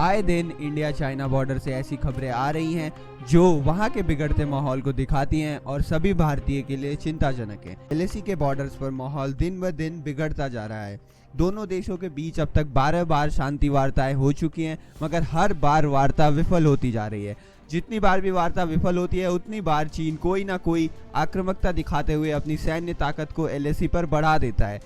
आए दिन India China border से ऐसी खबरें आ रही हैं जो वहां के बिगड़ते माहौल को दिखाती हैं और सभी भारतीय के लिए चिंताजनक है। एलएसी के बॉर्डर्स पर माहौल दिन ब दिन बिगड़ता जा रहा है। दोनों देशों के बीच अब तक 12 बार शांति वार्ताएं हो चुकी हैं, मगर हर बार वार्ता विफल होती जा रही है। जितनी बार भी वार्ता विफल होती है उतनी बार चीन कोई ना कोई आक्रामकता दिखाते हुए अपनी सैन्य ताकत को एलएसी पर बढ़ा देता है।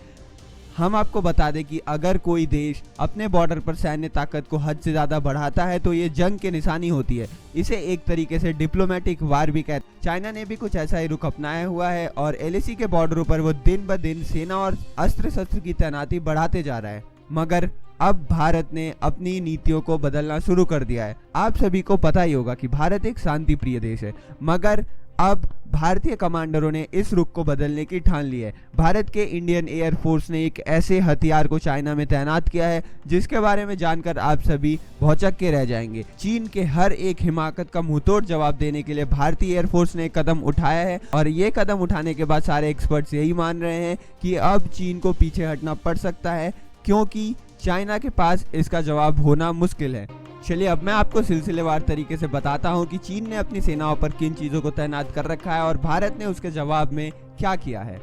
हम आपको बता दें कि अगर कोई देश अपने बॉर्डर पर सैन्य ताकत को हद से ज़्यादा बढ़ाता है तो ये जंग की निशानी होती है। इसे एक तरीके से डिप्लोमेटिक वार भी कहते हैं। चाइना ने भी कुछ ऐसा ही रुख अपनाया हुआ है और एलएसी के बॉर्डरों पर वो दिन ब दिन सेना और अस्त्र शस्त्र की तैनाती बढ़ाते जा रहा है। मगर अब भारत ने अपनी नीतियों को बदलना शुरू कर दिया है। आप सभी को पता ही होगा कि भारत एक शांति प्रिय देश है, मगर अब भारतीय कमांडरों ने इस रुख को बदलने की ठान ली है। भारत के इंडियन एयर फोर्स ने एक ऐसे हथियार को चाइना में तैनात किया है जिसके बारे में जानकर आप सभी भौचक के रह जाएंगे। चीन के हर एक हिमाकत का मुंहतोड़ जवाब देने के लिए भारतीय एयर फोर्स ने एक कदम उठाया है और ये कदम उठाने के बाद सारे एक्सपर्ट्स यही मान रहे हैं कि अब चीन को पीछे हटना पड़ सकता है, क्योंकि चाइना के पास इसका जवाब होना मुश्किल है। चलिए अब मैं आपको सिलसिलेवार तरीके से बताता हूं कि चीन ने अपनी सेनाओं पर किन चीज़ों को तैनात कर रखा है और भारत ने उसके जवाब में क्या किया है।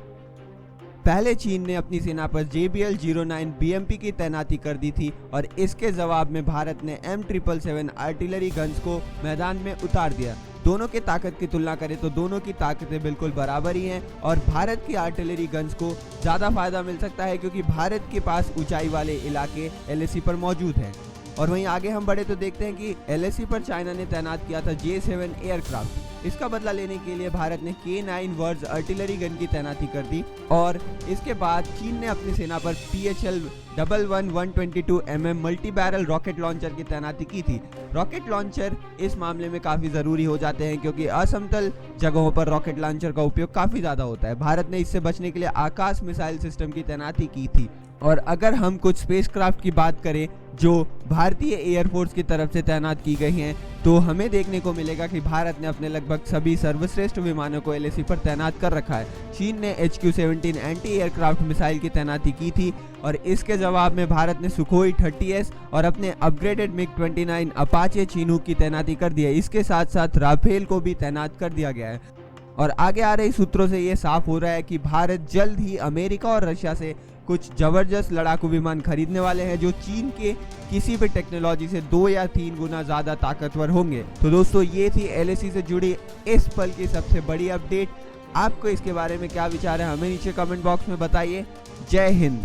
पहले चीन ने अपनी सेना पर JBL-09 BMP की तैनाती कर दी थी और इसके जवाब में भारत ने M777 आर्टिलरी गन्स को मैदान में उतार दिया। दोनों के ताकत की तुलना करें तो दोनों की ताकतें बिल्कुल बराबर ही हैं और भारत की आर्टिलरी गन्स को ज़्यादा फायदा मिल सकता है क्योंकि भारत के पास ऊंचाई वाले इलाके एलएसी पर मौजूद हैं। और वहीं आगे हम बढ़े तो देखते हैं कि एलएसी पर चाइना ने तैनात किया था J7 एयरक्राफ्ट। इसका बदला लेने के लिए भारत ने K9 वर्ज आर्टिलरी गन की तैनाती कर दी और इसके बाद चीन ने अपनी सेना पर PHL-11 122 mm multi barrel rocket launcher की तैनाती की थी। रॉकेट लॉन्चर इस मामले में काफ़ी ज़रूरी हो जाते हैं क्योंकि असमतल जगहों पर रॉकेट लॉन्चर का उपयोग काफ़ी ज़्यादा होता है। भारत ने इससे बचने के लिए आकाश मिसाइल सिस्टम की तैनाती की थी। और अगर हम कुछ स्पेसक्राफ्ट की बात करें जो भारतीय एयरफोर्स की तरफ से तैनात की गई हैं, तो हमें देखने को मिलेगा कि भारत ने अपने लगभग सभी सर्वश्रेष्ठ विमानों को एलएसी पर तैनात कर रखा है। चीन ने HQ-17 एंटी एयरक्राफ्ट मिसाइल की तैनाती की थी और इसके जवाब में भारत ने सुखोई 30S और अपने अपग्रेडेड MiG-29 अपाचे चिनूक की तैनाती कर दी है। इसके साथ साथ राफेल को भी तैनात कर दिया गया है। और आगे आ रही सूत्रों से ये साफ हो रहा है कि भारत जल्द ही अमेरिका और रशिया से कुछ जबरदस्त लड़ाकू विमान खरीदने वाले हैं जो चीन के किसी भी टेक्नोलॉजी से 2 या 3 गुना ज़्यादा ताकतवर होंगे। तो दोस्तों ये थी एलएसी से जुड़ी इस पल की सबसे बड़ी अपडेट। आपको इसके बारे में क्या विचार है हमें नीचे कमेंट बॉक्स में बताइए। जय हिंद।